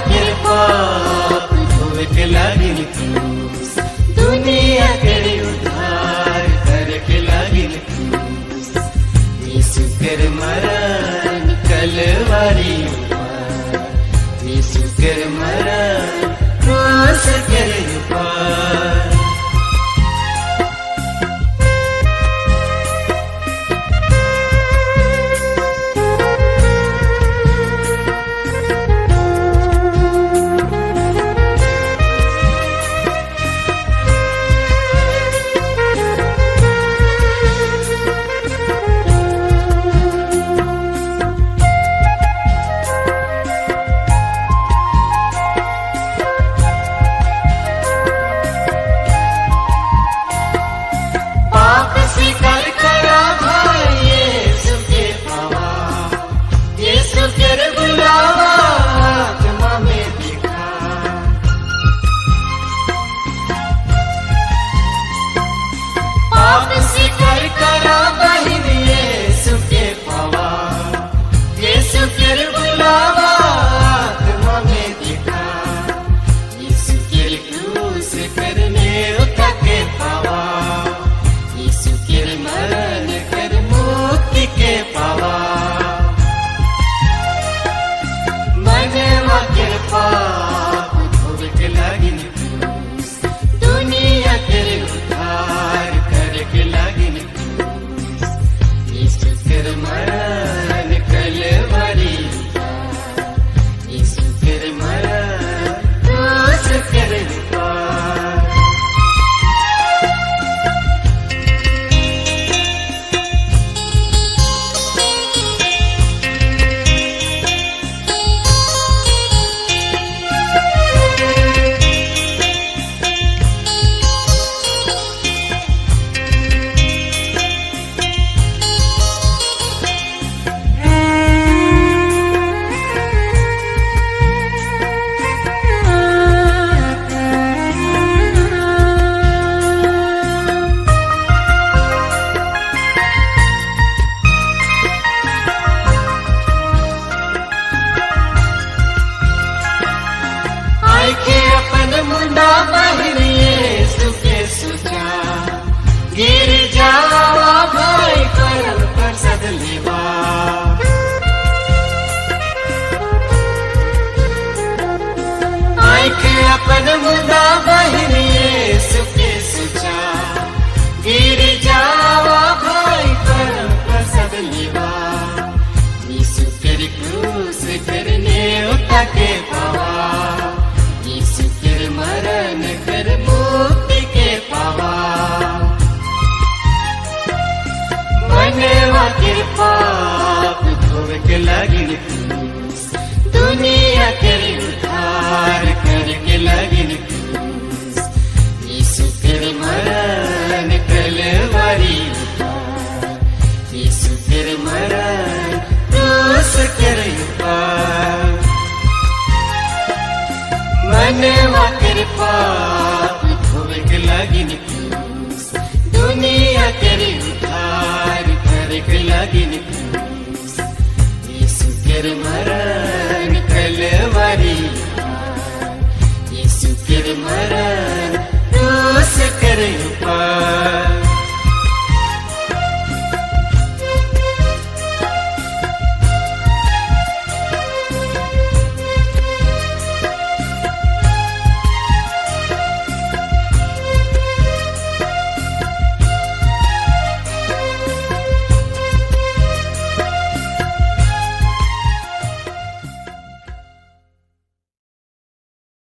के पाप धोवे के लागिन क्रूस, दुनिया के उद्धार करके लागिन क्रूस। यीशु के मरण कलवरी पर, यीशु के मरण क्रूस के ऊपर। गिर जावा भाई करम प्रसाद लेवा, आँख अपन मुंडा बहिनी यीशु के सुचा। गिर जावा भाई करम प्रसाद लेवा, यीशु के क्रूस करने उठा के पावा, यीशु के मरण कर मुक्ति के पावा। मनवा के पाप धोवे के लागिन क्रूस, दुनिया के उद्धार करके लागिन क्रूस। यीशु के मरण कलवरी पर, यीशु के मरण क्रूस के ऊपर। मनवा के पाप धोवे के लागिन क्रूस, दुनिया के उद्धार करके लागिन क्रूस। यीशु के मरण कलवरी पर, यीशु के मरण क्रूस के ऊपर।